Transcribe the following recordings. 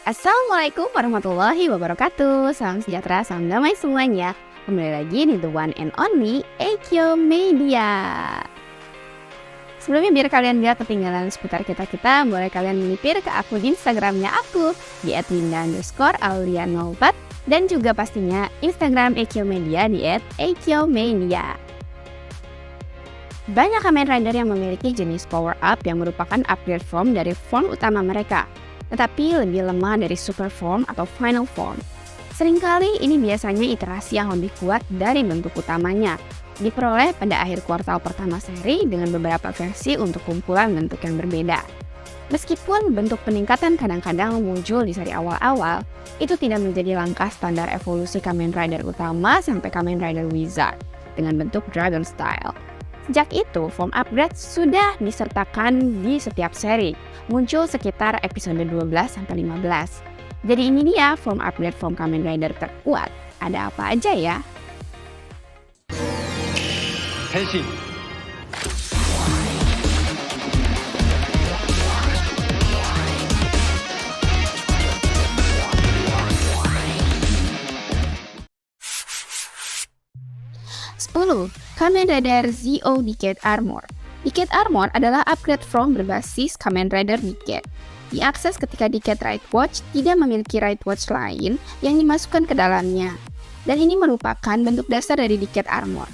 Assalamualaikum warahmatullahi wabarakatuh. Salam sejahtera, salam damai semuanya. Kembali lagi di The One and Only Eikyo Media. Sebelumnya biar kalian gak ketinggalan seputar kita, boleh kalian melipir ke akun Instagramnya aku di @linda_aulia04 dan juga pastinya Instagram Eikyo Media di @eikyomedia. Banyak Kamen Rider yang memiliki jenis power up yang merupakan upgrade form dari form utama mereka, tetapi lebih lemah dari super form atau final form. Seringkali ini biasanya iterasi yang lebih kuat dari bentuk utamanya, diperoleh pada akhir kuartal pertama seri dengan beberapa versi untuk kumpulan bentuk yang berbeda. Meskipun bentuk peningkatan kadang-kadang muncul di seri awal-awal, itu tidak menjadi langkah standar evolusi Kamen Rider utama sampai Kamen Rider Wizard dengan bentuk Dragon Style. Sejak itu, form upgrade sudah disertakan di setiap seri, muncul sekitar episode 12-15. Jadi ini dia form upgrade form Kamen Rider terkuat. Ada apa aja ya? Henshin. Kamen Rider Zi-O Decade Armor. Decade Armor adalah upgrade form berbasis Kamen Rider Decade. Diakses ketika Decade Right Watch tidak memiliki Right Watch lain yang dimasukkan ke dalamnya. Dan ini merupakan bentuk dasar dari Decade Armor.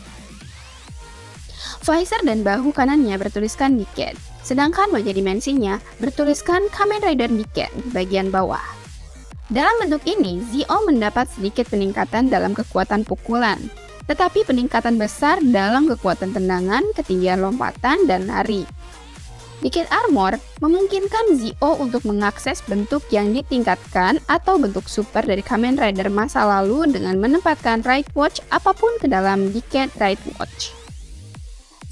Visor dan bahu kanannya bertuliskan Decade, sedangkan wajah dimensinya bertuliskan Kamen Rider Decade di bagian bawah. Dalam bentuk ini, Zi-O mendapat sedikit peningkatan dalam kekuatan pukulan, tetapi peningkatan besar dalam kekuatan tendangan, ketinggian lompatan, dan lari. Decade Armor memungkinkan Zi-O untuk mengakses bentuk yang ditingkatkan atau bentuk super dari Kamen Rider masa lalu dengan menempatkan Right Watch apapun ke dalam Decade Right Watch.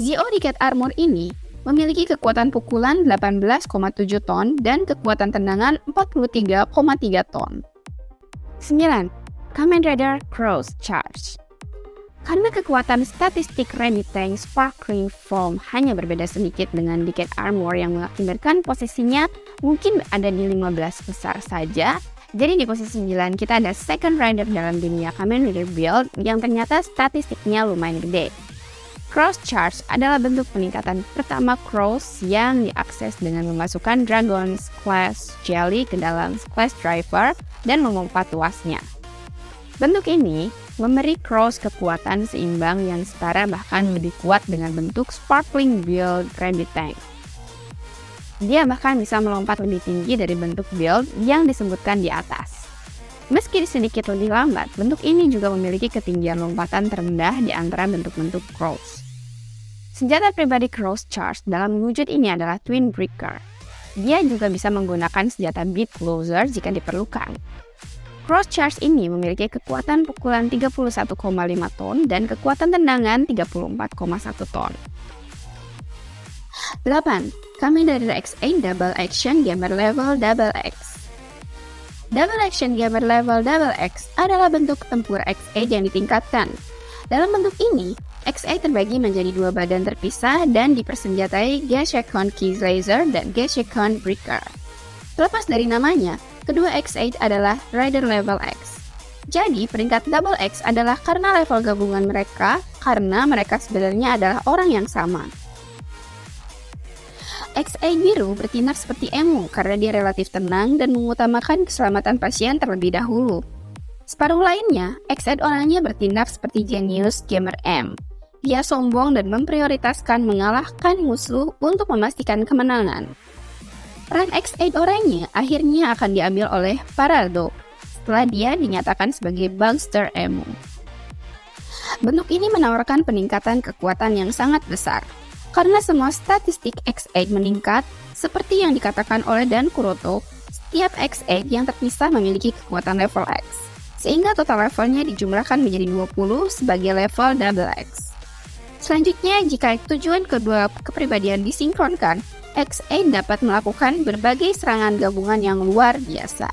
Zi-O Decade Armor ini memiliki kekuatan pukulan 18,7 ton dan kekuatan tendangan 43,3 ton. 9. Kamen Rider Cross Charge. Karena kekuatan statistik Remitang Sparkling Form hanya berbeda sedikit dengan Decade Armor yang mengakibatkan posisinya mungkin ada di 15 besar saja, jadi di posisi 9 kita ada second rider dalam dunia Kamen Rider build yang ternyata statistiknya lumayan gede. Cross Charge adalah bentuk peningkatan pertama Cross yang diakses dengan memasukkan Dragon Class Jelly ke dalam Class Driver dan memompa tuasnya. Bentuk ini memberi Cross kekuatan seimbang yang setara bahkan lebih kuat dengan bentuk Sparkling Build Rabbit Tank. Dia bahkan bisa melompat lebih tinggi dari bentuk build yang disebutkan di atas. Meski sedikit lebih lambat, bentuk ini juga memiliki ketinggian lompatan terendah di antara bentuk-bentuk Cross. Senjata pribadi Cross Charge dalam wujud ini adalah Twin Breaker. Dia juga bisa menggunakan senjata Beat Closer jika diperlukan. Cross Charge ini memiliki kekuatan pukulan 31,5 ton dan kekuatan tendangan 34,1 ton. 8. Kamen Rider X8 Double Action Gamer Level Double X. Double Action Gamer Level Double X adalah bentuk tempur X8 yang ditingkatkan. Dalam bentuk ini, X8 terbagi menjadi dua badan terpisah dan dipersenjatai Gashekon Key Laser dan Gashekon Breaker. Terlepas dari namanya, kedua X8 adalah Rider Level X. Jadi, peringkat Double X adalah karena level gabungan mereka, karena mereka sebenarnya adalah orang yang sama. X8 biru bertindak seperti Emu karena dia relatif tenang dan mengutamakan keselamatan pasien terlebih dahulu. Separuh lainnya, X8 orangnya bertindak seperti Genius Gamer M. Dia sombong dan memprioritaskan mengalahkan musuh untuk memastikan kemenangan. Peran X8 orangnya akhirnya akan diambil oleh Parado setelah dia dinyatakan sebagai Bugster Emu. Bentuk ini menawarkan peningkatan kekuatan yang sangat besar. Karena semua statistik X8 meningkat, seperti yang dikatakan oleh Dan Kuroto, setiap X8 yang terpisah memiliki kekuatan level X, sehingga total levelnya dijumlahkan menjadi 20 sebagai level Double X. Selanjutnya, jika tujuan kedua kepribadian disinkronkan, X8 dapat melakukan berbagai serangan gabungan yang luar biasa.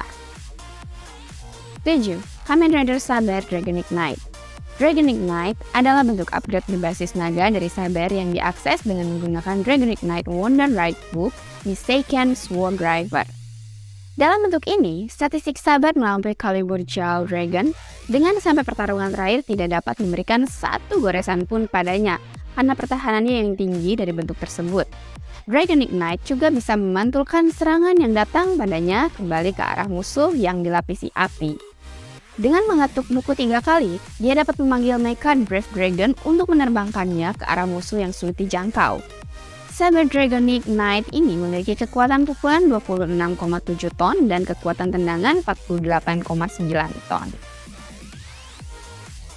7. Kamen Rider Saber Dragon Ignite. Dragon Ignite adalah bentuk upgrade berbasis naga dari Saber yang diakses dengan menggunakan Dragon Ignite Wonder Ride Book di Seiken Sword Driver. Dalam bentuk ini, statistik sahabat melampaui Calibur Jaw Dragon dengan sampai pertarungan terakhir tidak dapat memberikan satu goresan pun padanya karena pertahanannya yang tinggi dari bentuk tersebut. Dragon Ignite juga bisa memantulkan serangan yang datang padanya kembali ke arah musuh yang dilapisi api. Dengan mengetuk buku 3 kali, dia dapat memanggil mecha Brave Dragon untuk menerbangkannya ke arah musuh yang sulit dijangkau. Saber Dragon Ignite ini memiliki kekuatan pukulan 26,7 ton dan kekuatan tendangan 48,9 ton.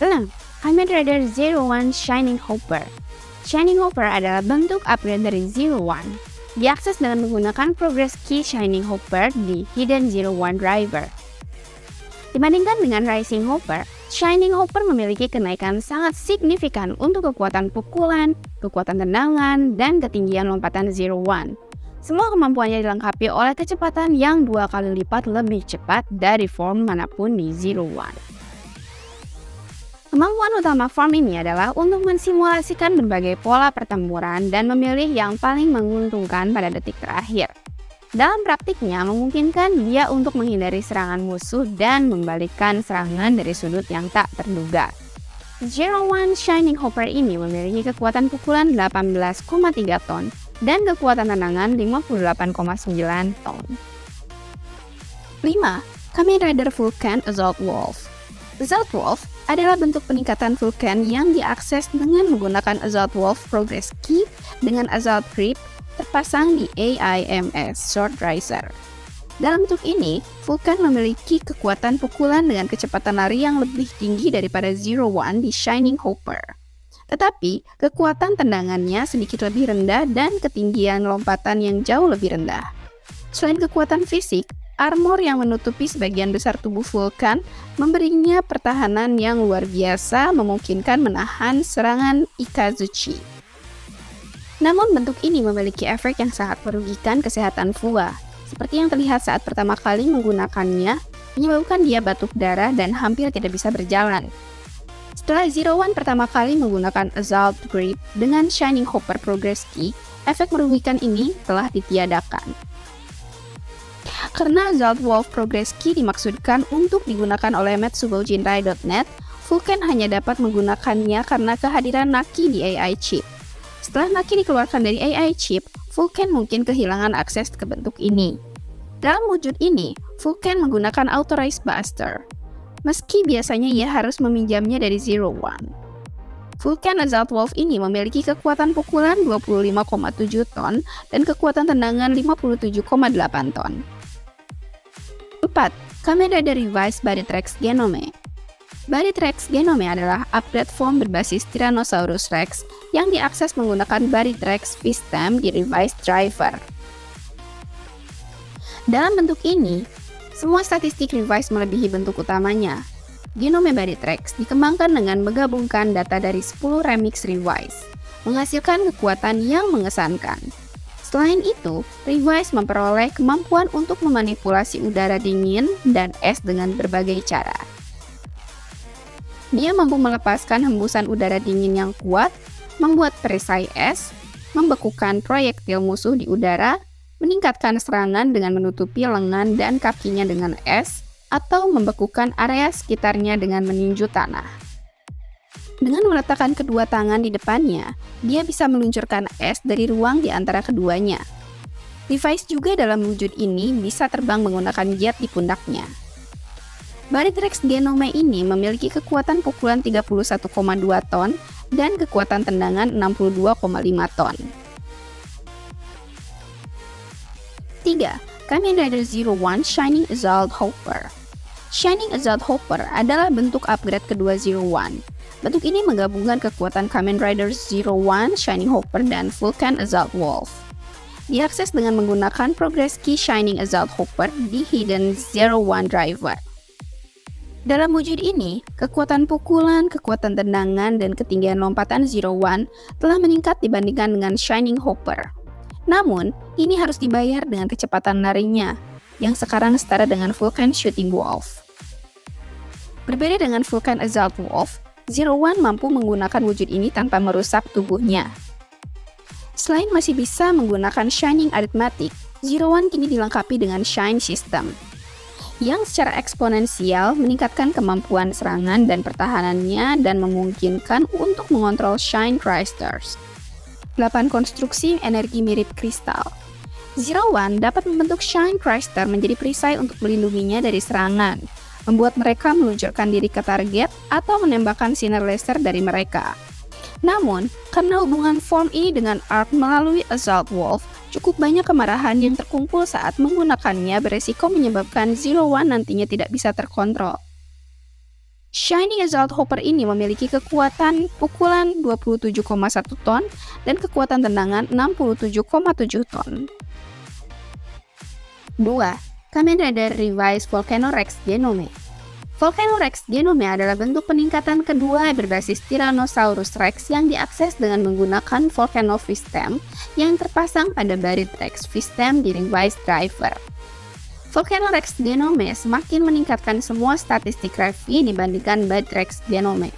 6. Kamen Rider Zero One Shining Hopper. Shining Hopper adalah bentuk upgrade dari Zero One. Diakses dengan menggunakan Progress Key Shining Hopper di Hidden Zero One Driver. Dibandingkan dengan Rising Hopper, Shining Hopper memiliki kenaikan sangat signifikan untuk kekuatan pukulan, kekuatan tendangan, dan ketinggian lompatan Zero One. Semua kemampuannya dilengkapi oleh kecepatan yang 2 kali lipat lebih cepat dari form manapun di Zero One. Kemampuan utama form ini adalah untuk mensimulasikan berbagai pola pertempuran dan memilih yang paling menguntungkan pada detik terakhir. Dalam praktiknya memungkinkan dia untuk menghindari serangan musuh dan membalikkan serangan dari sudut yang tak terduga. Zero One Shining Hopper ini memiliki kekuatan pukulan 18,3 ton dan kekuatan tendangan 58,9 ton. 5. Kamen Rider Vulcan Assault Wolf. Assault Wolf adalah bentuk peningkatan Vulcan yang diakses dengan menggunakan Assault Wolf Progress Key dengan Assault Grip terpasang di AIMS Sword Riser. Dalam bentuk ini, Vulcan memiliki kekuatan pukulan dengan kecepatan lari yang lebih tinggi daripada Zero One di Shining Hopper. Tetapi, kekuatan tendangannya sedikit lebih rendah dan ketinggian lompatan yang jauh lebih rendah. Selain kekuatan fisik, armor yang menutupi sebagian besar tubuh Vulcan memberinya pertahanan yang luar biasa memungkinkan menahan serangan Ikazuchi. Namun bentuk ini memiliki efek yang sangat merugikan kesehatan Fua. Seperti yang terlihat saat pertama kali menggunakannya, menyebabkan dia batuk darah dan hampir tidak bisa berjalan. Setelah Zero One pertama kali menggunakan Assault Grip dengan Shining Hopper Progress Key, efek merugikan ini telah ditiadakan. Karena Assault Wolf Progress Key dimaksudkan untuk digunakan oleh Metsubojinrai.net, Vulcan hanya dapat menggunakannya karena kehadiran Naki di AI chip. Setelah Naki dikeluarkan dari AI chip, Vulcan mungkin kehilangan akses ke bentuk ini. Dalam wujud ini, Vulcan menggunakan Authorized Buster. Meski biasanya ia harus meminjamnya dari Zero One. Vulcan Assault Wolf ini memiliki kekuatan pukulan 25,7 ton dan kekuatan tendangan 57,8 ton. 4. Kamen Rider Revised Bodytrax Genome. Bodytrax Genome adalah upgrade form berbasis Tyrannosaurus Rex yang diakses menggunakan Bodytrax System di Revised Driver. Dalam bentuk ini, semua statistik Revised melebihi bentuk utamanya. Genome Bodytrax dikembangkan dengan menggabungkan data dari 10 remix Revised, menghasilkan kekuatan yang mengesankan. Selain itu, Revised memperoleh kemampuan untuk memanipulasi udara dingin dan es dengan berbagai cara. Dia mampu melepaskan hembusan udara dingin yang kuat, membuat perisai es, membekukan proyektil musuh di udara, meningkatkan serangan dengan menutupi lengan dan kakinya dengan es, atau membekukan area sekitarnya dengan meninju tanah. Dengan meletakkan kedua tangan di depannya, dia bisa meluncurkan es dari ruang di antara keduanya. Device juga dalam wujud ini bisa terbang menggunakan jet di pundaknya. Bodytrax Genome ini memiliki kekuatan pukulan 31,2 ton dan kekuatan tendangan 62,5 ton. 3. Kamen Rider Zero One Shining Assault Hopper. Shining Assault Hopper adalah bentuk upgrade kedua Zero One. Bentuk ini menggabungkan kekuatan Kamen Rider Zero One Shining Hopper dan Vulcan Assault Wolf. Diakses dengan menggunakan Progress Key Shining Assault Hopper di Hidden Zero One Driver. Dalam wujud ini, kekuatan pukulan, kekuatan tendangan, dan ketinggian lompatan Zero One telah meningkat dibandingkan dengan Shining Hopper. Namun, ini harus dibayar dengan kecepatan larinya, yang sekarang setara dengan Vulcan Shooting Wolf. Berbeda dengan Vulcan Assault Wolf, Zero One mampu menggunakan wujud ini tanpa merusak tubuhnya. Selain masih bisa menggunakan Shining Arithmetic, Zero One kini dilengkapi dengan Shine System, yang secara eksponensial meningkatkan kemampuan serangan dan pertahanannya dan memungkinkan untuk mengontrol Shine Crystals. 8 konstruksi energi mirip kristal. Zero One dapat membentuk Shine Crystal menjadi perisai untuk melindunginya dari serangan, membuat mereka meluncurkan diri ke target atau menembakkan sinar laser dari mereka. Namun, karena hubungan form ini dengan Arc melalui Assault Wolf, cukup banyak kemarahan yang terkumpul saat menggunakannya beresiko menyebabkan Zero One nantinya tidak bisa terkontrol. Shining Assault Hopper ini memiliki kekuatan pukulan 27,1 ton dan kekuatan tendangan 67,7 ton. 2. Kamen Rider Revised Volcano Rex Genome. Volcano Rex Genome adalah bentuk peningkatan kedua berbasis Tyrannosaurus Rex yang diakses dengan menggunakan Volcano System yang terpasang pada Buried Rex System di Revised Driver. Volcano Rex Genome semakin meningkatkan semua statistik Revi dibandingkan Buried Rex Genome.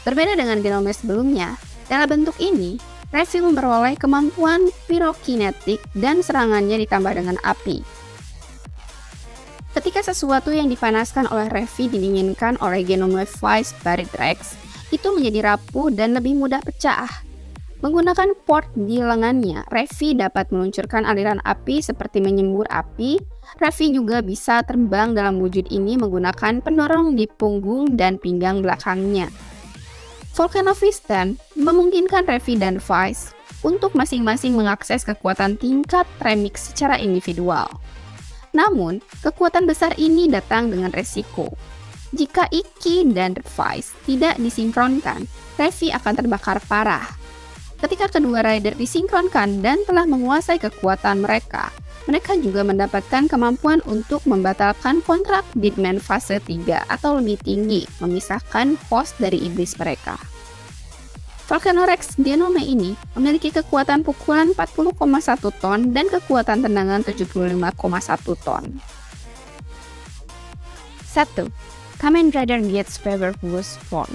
Berbeda dengan genome sebelumnya, dalam bentuk ini, Revi memperoleh kemampuan pyrokinetik dan serangannya ditambah dengan api. Ketika sesuatu yang dipanaskan oleh Revi didinginkan oleh genome Vice Buried Rex, itu menjadi rapuh dan lebih mudah pecah. Menggunakan port di lengannya, Revi dapat meluncurkan aliran api seperti menyembur api. Revi juga bisa terbang dalam wujud ini menggunakan pendorong di punggung dan pinggang belakangnya. Volcano System memungkinkan Revi dan Vice untuk masing-masing mengakses kekuatan tingkat remix secara individual. Namun, kekuatan besar ini datang dengan resiko. Jika Iki dan Vice tidak disinkronkan, Revi akan terbakar parah. Ketika kedua rider disinkronkan dan telah menguasai kekuatan mereka, mereka juga mendapatkan kemampuan untuk membatalkan kontrak Deadman fase 3 atau lebih tinggi, memisahkan host dari iblis mereka. Volcano Rex Genome ini memiliki kekuatan pukulan 40,1 ton dan kekuatan tendangan 75,1 ton. 1. Kamen Rider Geats Feather Boost Form.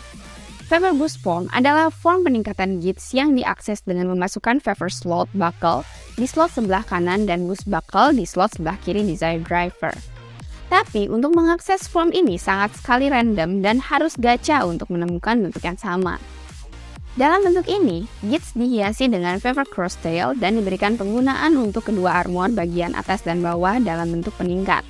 Feather Boost Form adalah form peningkatan Geats yang diakses dengan memasukkan Feather Slot Buckle di slot sebelah kanan dan Boost Buckle di slot sebelah kiri Desire Driver. Tapi untuk mengakses form ini sangat sekali random dan harus gacha untuk menemukan bentuk yang sama. Dalam bentuk ini, Geats dihiasi dengan Feather Crosstail dan diberikan penggunaan untuk kedua armor bagian atas dan bawah dalam bentuk peningkat.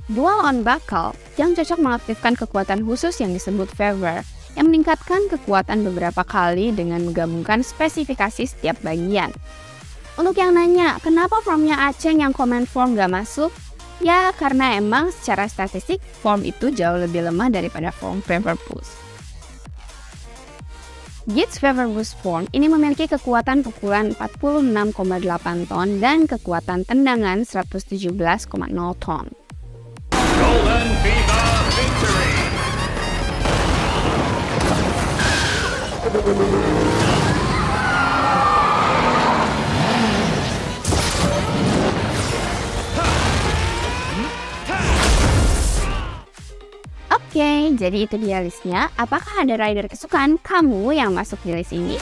Dual on Buckle yang cocok mengaktifkan kekuatan khusus yang disebut Feather, yang meningkatkan kekuatan beberapa kali dengan menggabungkan spesifikasi setiap bagian. Untuk yang nanya, kenapa formnya Aceng yang command form gak masuk? Ya, karena emang secara statistik, form itu jauh lebih lemah daripada form Feather Boost. Geats Feather Boost Form ini memiliki kekuatan pukulan 46,8 ton dan kekuatan tendangan 117,0 ton. Golden Viva Victory! Oke, jadi itu dia listnya. Apakah ada rider kesukaan kamu yang masuk di list ini?